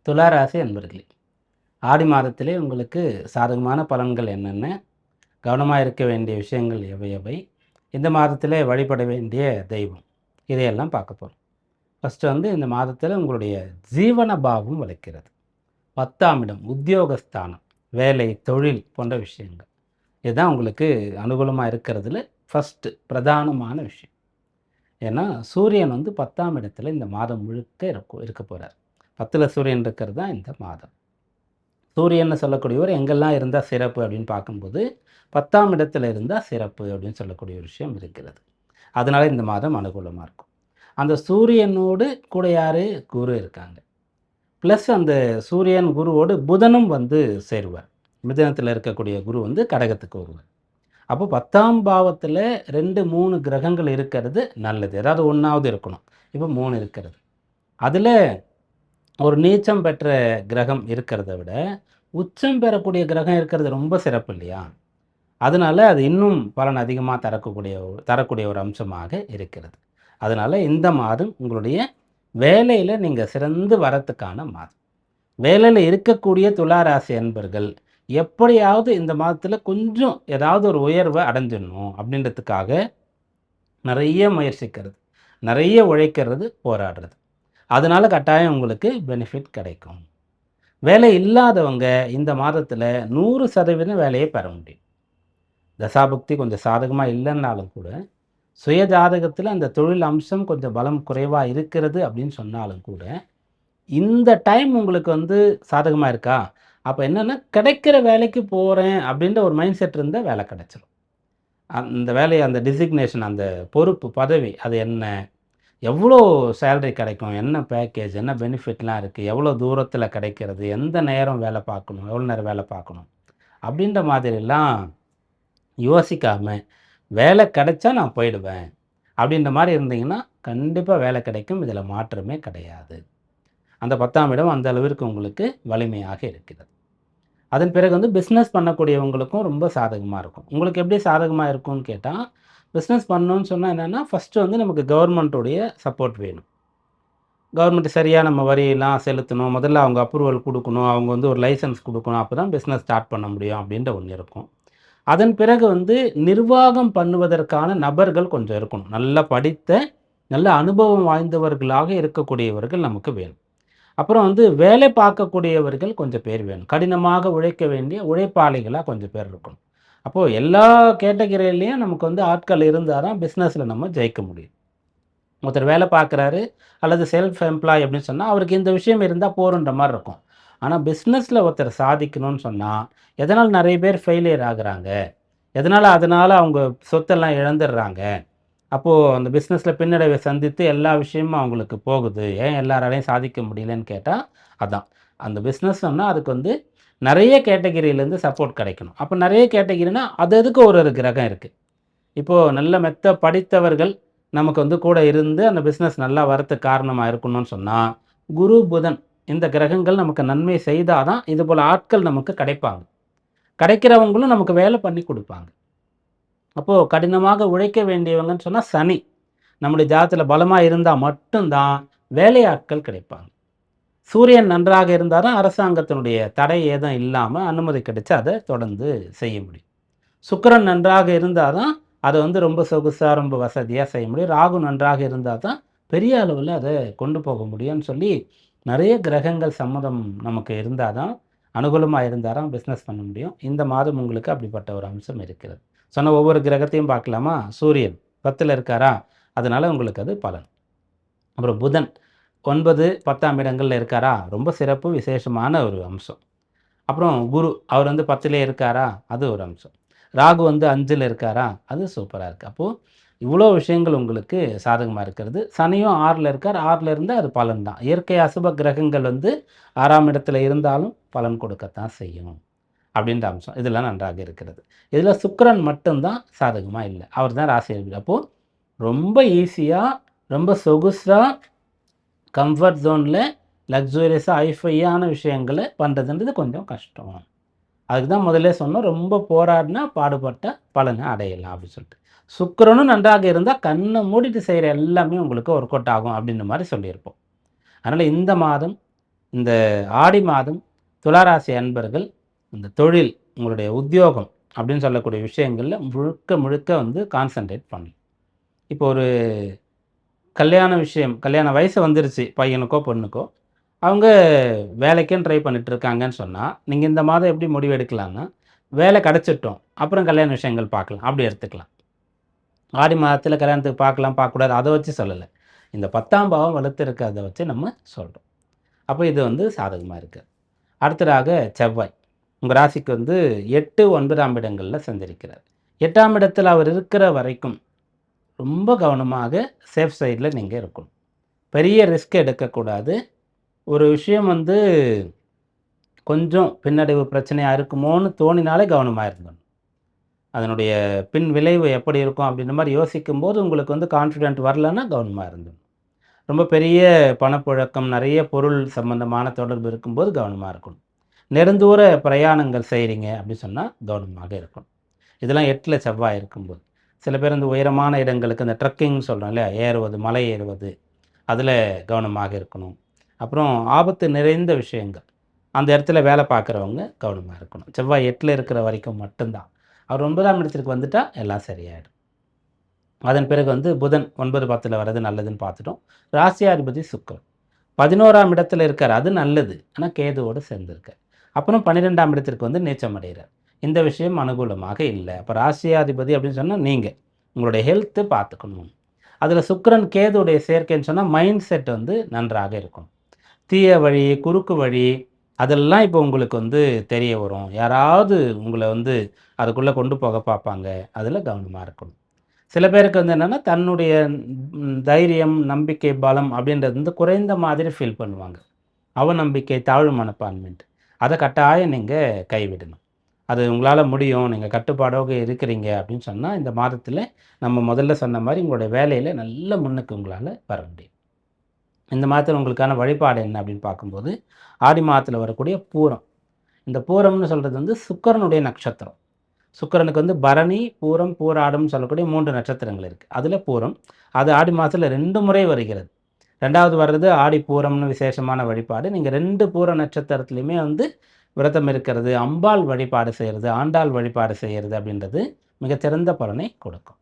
துளாராசி அன்பர்களே, ஆடி மாதத்திலே உங்களுக்கு சாதகமான பலன்கள் என்னென்ன, கவனமாக இருக்க வேண்டிய விஷயங்கள் எவை எவை, இந்த மாதத்திலே வழிபட வேண்டிய தெய்வம், இதையெல்லாம் பார்க்க போகிறோம். ஃபஸ்ட்டு இந்த மாதத்தில் உங்களுடைய ஜீவன பாவம் வளைக்கிறது. 10ஆம் இடம் உத்தியோகஸ்தானம், வேலை, தொழில் போன்ற விஷயங்கள். இதுதான் உங்களுக்கு அனுகூலமாக இருக்கிறதுல ஃபஸ்ட்டு பிரதானமான விஷயம். ஏன்னா சூரியன் 10ஆம் இடத்துல இந்த மாதம் முழுக்க இருக்க போகிறார். 10ல் சூரியன் இருக்கிறது தான் இந்த மாதம். சூரியன்னு சொல்லக்கூடியவர் எங்கெல்லாம் இருந்தால் சிறப்பு அப்படின்னு பார்க்கும்போது 10ஆம் இடத்துல இருந்தால் சிறப்பு அப்படின்னு சொல்லக்கூடிய ஒரு விஷயம் இருக்கிறது. அதனால் இந்த மாதம் அனுகூலமாக இருக்கும். அந்த சூரியனோடு கூட யார்? குரு இருக்காங்க. ப்ளஸ் அந்த சூரியன் குருவோடு புதனும் சேருவார். மிதனத்தில் இருக்கக்கூடிய குரு கடகத்துக்கு வருவார். அப்போ 10ஆம் பாவத்தில் 2, 3 கிரகங்கள் இருக்கிறது நல்லது. ஏதாவது ஒன்றாவது இருக்கணும். இப்போ 3 இருக்கிறது. அதில் ஒரு நீச்சம் பெற்ற கிரகம் இருக்கிறத விட உச்சம் பெறக்கூடிய கிரகம் இருக்கிறது ரொம்ப சிறப்பு இல்லையா? அதனால் அது இன்னும் பலன் அதிகமாக தரக்கூடிய ஒரு அம்சமாக இருக்கிறது. அதனால் இந்த மாதம் உங்களுடைய வேலையில் நீங்கள் சிறந்து வரத்துக்கான மாதம். வேலையில் இருக்கக்கூடிய துளாராசி அன்பர்கள் எப்படியாவது இந்த மாதத்தில் கொஞ்சம் ஏதாவது ஒரு உயர்வை அடைஞ்சிடணும் அப்படின்றதுக்காக நிறைய முயற்சிக்கிறது, நிறைய உழைக்கிறது, போராடுறது. அதனால் கட்டாயம் உங்களுக்கு பெனிஃபிட் கிடைக்கும். வேலை இல்லாதவங்க இந்த மாதத்தில் 100% வேலையை பெற முடியும். தசாபுக்தி கொஞ்சம் சாதகமாக இல்லைன்னாலும் கூட சுய ஜாதகத்தில் அந்த தொழில் அம்சம் கொஞ்சம் பலம் குறைவாக இருக்கிறது அப்படின்னு சொன்னாலும் கூட இந்த டைம் உங்களுக்கு சாதகமாக இருக்கா? அப்போ என்னென்னா கிடைக்கிற வேலைக்கு போகிறேன் அப்படின்ற ஒரு மைண்ட் செட் இருந்தால் வேலை கிடைச்சிடும். அந்த வேலையை அந்த டிசிக்னேஷன், அந்த பொறுப்பு, பதவி அது என்ன, எவ்வளோ சேலரி கிடைக்கும், என்ன பேக்கேஜ், என்ன பெனிஃபிட்லாம் இருக்குது, எவ்வளோ தூரத்தில் கிடைக்கிறது, எந்த நேரம் வேலை பார்க்கணும், எவ்வளோ நேரம் வேலை பார்க்கணும் அப்படின்ற மாதிரிலாம் யோசிக்காமல் வேலை கிடைச்சா நான் போயிடுவேன் அப்படின்ற மாதிரி இருந்தீங்கன்னா கண்டிப்பாக வேலை கிடைக்கும். இதில் மாற்றமே கிடையாது. அந்த 10ஆம் இடம் அந்த அளவிற்கு உங்களுக்கு வலிமையாக இருக்கிறது. அதன் பிறகு பிஸ்னஸ் பண்ணக்கூடியவங்களுக்கும் ரொம்ப சாதகமாக இருக்கும். உங்களுக்கு எப்படி சாதகமாக இருக்கும்னு கேட்டால், பிஸ்னஸ் பண்ணணும்னு சொன்னால் என்னென்னா ஃபஸ்ட்டு நமக்கு கவர்மெண்ட்டுடைய சப்போர்ட் வேணும். கவர்மெண்ட் சரியாக நம்ம வரியெல்லாம் செலுத்தணும், முதல்ல அவங்க அப்ரூவல் கொடுக்கணும், அவங்க ஒரு லைசன்ஸ் கொடுக்கணும், அப்போ தான் பிஸ்னஸ் ஸ்டார்ட் பண்ண முடியும் அப்படின்ற ஒன்று இருக்கும். அதன் பிறகு நிர்வாகம் பண்ணுவதற்கான நபர்கள் கொஞ்சம் இருக்கணும். நல்லா படித்த, நல்ல அனுபவம் வாய்ந்தவர்களாக இருக்கக்கூடியவர்கள் நமக்கு வேணும். அப்புறம் வேலை பார்க்கக்கூடியவர்கள் கொஞ்சம் பேர் வேணும். கடினமாக உழைக்க வேண்டிய உழைப்பாளிகளாக கொஞ்சம் பேர் இருக்கணும். அப்போது எல்லா கேட்டகரியிலையும் நமக்கு ஆட்கள் இருந்தால் தான் பிஸ்னஸில் நம்ம ஜெயிக்க முடியும். ஒருத்தர் வேலை பார்க்குறாரு அல்லது செல்ஃப் எம்ப்ளாய் அப்படின்னு சொன்னால் அவருக்கு இந்த விஷயம் இருந்தால் போருன்ற மாதிரி இருக்கும். ஆனால் பிஸ்னஸில் ஒருத்தர் சாதிக்கணும்னு சொன்னால் எதனால் நிறைய பேர் ஃபெயிலியர் ஆகுறாங்க, அதனால் அவங்க சொத்தெல்லாம் இழந்துடுறாங்க. அப்போது அந்த பிஸ்னஸில் பின்னடைவை சந்தித்து எல்லா விஷயமும் அவங்களுக்கு போகுது. ஏன் எல்லாராலையும் சாதிக்க முடியலன்னு கேட்டால் அதான். அந்த பிஸ்னஸ் சொன்னால் அதுக்கு நிறைய கேட்டகிரியிலேருந்து சப்போர்ட் கிடைக்கணும். அப்போ நிறைய கேட்டகிரினா அதுக்கு ஒரு கிரகம் இருக்குது. இப்போது நல்ல மெத்த படித்தவர்கள் நமக்கு கூட இருந்து அந்த பிஸ்னஸ் நல்லா வரத்துக்கு காரணமாக இருக்கணும்னு சொன்னால் குரு, புதன் இந்த கிரகங்கள் நமக்கு நன்மை செய்தால் தான் இது போல் ஆட்கள் நமக்கு கிடைப்பாங்க. கிடைக்கிறவங்களும் நமக்கு வேலை பண்ணி கொடுப்பாங்க. அப்போது கடினமாக உழைக்க வேண்டியவங்கன்னு சொன்னால் சனி நம்முடைய ஜாதகத்தில் பலமாக இருந்தால் மட்டும்தான் வேலையாட்கள் கிடைப்பாங்க. சூரியன் நன்றாக இருந்தால் தான் அரசாங்கத்தினுடைய தடை ஏதும் இல்லாமல் அனுமதி கிடைச்சி அதை தொடர்ந்து செய்ய முடியும். சுக்கிரன் நன்றாக இருந்தால் தான் அதை ரொம்ப சொகுசாக ரொம்ப வசதியாக செய்ய முடியும். ராகு நன்றாக இருந்தால் தான் பெரிய அளவில் அதை கொண்டு போக முடியும்னு சொல்லி நிறைய கிரகங்கள் சம்மதம் நமக்கு இருந்தால் தான், அனுகூலமாக இருந்தால் தான் பிஸ்னஸ் பண்ண முடியும். இந்த மாதம் உங்களுக்கு அப்படிப்பட்ட ஒரு அம்சம் இருக்கிறது. சொன்ன ஒவ்வொரு கிரகத்தையும் பார்க்கலாமா? சூரியன் 10ல் இருக்காரா, அதனால் உங்களுக்கு அது பலன். அப்புறம் புதன் 9, 10ஆம் இடங்களில் இருக்காரா, ரொம்ப சிறப்பு விசேஷமான ஒரு அம்சம். அப்புறம் குரு அவர் 10லே இருக்காரா, அது ஒரு அம்சம். ராகு 5ல் இருக்காரா, அது சூப்பராக இருக்குது. அப்போது இவ்வளோ விஷயங்கள் உங்களுக்கு சாதகமாக இருக்கிறது. சனியும் 6ல் இருக்கார். 6ல் இருந்தால் அது பலன் தான். இயற்கை அசுப கிரகங்கள் 6ஆம் இடத்துல இருந்தாலும் பலன் கொடுக்கத்தான் செய்யும் அப்படின்ற அம்சம் இதெல்லாம் நன்றாக இருக்கிறது. இதில் சுக்கிரன் மட்டும்தான் சாதகமாக இல்லை. அவர் தான் ராசி அதிபதி. அப்போது ரொம்ப ஈஸியாக, ரொம்ப சொகுசாக, கம்ஃபர்ட் ஜோனில் லக்ஸூரியஸாக ஹைஃபையான விஷயங்களை பண்ணுறதுன்றது கொஞ்சம் கஷ்டம். அதுக்கு தான் முதல்ல சொன்னோம், ரொம்ப போராடினா பாடுபட்ட பலனை அடையலாம் அப்படின்னு சொல்லிட்டு. சுக்கிரனும் நன்றாக இருந்தால் கண்ணை மூடிட்டு செய்கிற எல்லாமே உங்களுக்கு ஒர்க் அவுட் ஆகும் அப்படின்ற மாதிரி சொல்லியிருப்போம். அதனால் இந்த மாதம் இந்த ஆடி மாதம் துளாராசி அன்பர்கள் இந்த தொழில், உங்களுடைய உத்தியோகம் அப்படின்னு சொல்லக்கூடிய விஷயங்களில் முழுக்க முழுக்க வந்து கான்சன்ட்ரேட் பண்ணணும். இப்போ ஒரு கல்யாண விஷயம், கல்யாண வயசு வந்துருச்சு பையனுக்கோ பொண்ணுக்கோ, அவங்க வேலைக்குன்னு ட்ரை பண்ணிட்டு இருக்காங்கன்னு சொன்னால், நீங்கள் இந்த மாதம் எப்படி முடிவு எடுக்கலான்னா, வேலை கிடச்சிட்டோம், அப்புறம் கல்யாண விஷயங்கள் பார்க்கலாம், அப்படி எடுத்துக்கலாம். ஆடி மாதத்தில் கல்யாணத்துக்கு பார்க்கலாம், பார்க்கக்கூடாது அதை வச்சு சொல்லலை. இந்த 10ஆம் பாவம் வலுத்து இருக்கிறத வச்சு நம்ம சொல்கிறோம். அப்போ இது வந்து சாதகமாக இருக்குது. அடுத்ததாக செவ்வாய் உங்கள் ராசிக்கு வந்து 8, 9ஆம் இடங்களில் சஞ்சரிக்கிறார். 8ஆம் இடத்தில் அவர் இருக்கிற வரைக்கும் ரொம்ப கவனமாக சேஃப் சைடில் நீங்கள் இருக்கணும். பெரிய ரிஸ்க் எடுக்கக்கூடாது. ஒரு விஷயம் வந்து கொஞ்சம் பின்னடைவு பிரச்சனையாக இருக்குமோன்னு தோணினாலே கவனமாக இருந்தணும். அதனுடைய பின் விளைவு எப்படி இருக்கும் அப்படின்ற மாதிரி யோசிக்கும்போது உங்களுக்கு வந்து கான்ஃபிடென்ட் வரலன்னா கவனமாக இருந்தணும். ரொம்ப பெரிய பணப்புழக்கம், நிறைய பொருள் சம்பந்தமான தொடர்பு இருக்கும்போது கவனமாக இருக்கணும். நெடுந்தூர பிரயாணங்கள் செய்கிறீங்க அப்படின்னு சொன்னால் கவனமாக இருக்கணும். இதெல்லாம் 8ல் செவ்வாய் இருக்கும்போது. சில பேர் இந்த உயரமான இடங்களுக்கு இந்த ட்ரக்கிங்னு சொல்கிறோம் இல்லையா, ஏறுவது, மலை ஏறுவது, அதில் கவனமாக இருக்கணும். அப்புறம் ஆபத்து நிறைந்த விஷயங்கள், அந்த இடத்துல வேலை பார்க்குறவங்க கவனமாக இருக்கணும். செவ்வாய் 8ல் இருக்கிற வரைக்கும் மட்டும்தான். அவர் 9ஆம் இடத்திற்கு வந்துட்டால் எல்லாம் சரியாயிடும். அதன் பிறகு வந்து புதன் 9, 10ல் வர்றது நல்லதுன்னு பார்த்துட்டோம். ராசியாதிபதி சுக்கிரன் 11ஆம் இடத்துல இருக்கார், அது நல்லது. ஆனால் கேதுவோடு சேர்ந்திருக்கார். அப்புறம் 12ஆம் இடத்திற்கு வந்து நீச்சம் அடைகிறார். இந்த விஷயம் அனுகூலமாக இல்லை. அப்போ ராசியாதிபதி அப்படின்னு சொன்னால் நீங்கள் உங்களுடைய ஹெல்த்து பார்த்துக்கணும். அதில் சுக்கிரன் கேதுவுடைய சேர்க்கைன்னு சொன்னால் மைண்ட் செட் வந்து நன்றாக இருக்கும். தீய வழி, குறுக்கு வழி, அதெல்லாம் இப்போ உங்களுக்கு வந்து தெரிய வரும். யாராவது உங்களை வந்து அதுக்குள்ளே கொண்டு போக பார்ப்பாங்க. அதில் கவனமாக இருக்கணும். சில பேருக்கு வந்து என்னென்னா தன்னுடைய தைரியம், நம்பிக்கை, பலம் அப்படின்றது வந்து குறைந்த மாதிரி ஃபீல் பண்ணுவாங்க. அவநம்பிக்கை, தாழ்வு மனப்பான்மைன்ட்டு. அதை கட்டாயம் நீங்கள் கைவிடணும். அது உங்களால் முடியும், நீங்கள் கட்டுப்பாடோடு இருக்கிறீங்க அப்படின்னு சொன்னால் இந்த மாதத்தில் நம்ம முதல்ல சொன்ன மாதிரி உங்களுடைய வேலையில் நல்ல முன்னுக்கு உங்களால் வர முடியும். இந்த மாதத்தில் உங்களுக்கான வழிபாடு என்ன அப்படின்னு பார்க்கும்போது, ஆடி மாதத்தில் வரக்கூடிய பூரம். இந்த பூரம்னு சொல்கிறது வந்து சுக்கிரனுடைய நட்சத்திரம். சுக்கிரனுக்கு வந்து பரணி, பூரம், பூராடம்னு சொல்லக்கூடிய 3 நட்சத்திரங்கள் இருக்குது. அதில் பூரம், அது ஆடி மாதத்தில் 2 முறை வருகிறது. 2வது வர்றது ஆடி பூரம்னு விசேஷமான வழிபாடு. நீங்கள் 2 பூர நட்சத்திரத்துலையுமே வந்து விரதம் இருக்கிறது, அம்பாள் வழிபாடு செய்கிறது, ஆண்டாள் வழிபாடு செய்கிறது அப்படின்றது மிகச்சிறந்த பலனை கொடுக்கும்.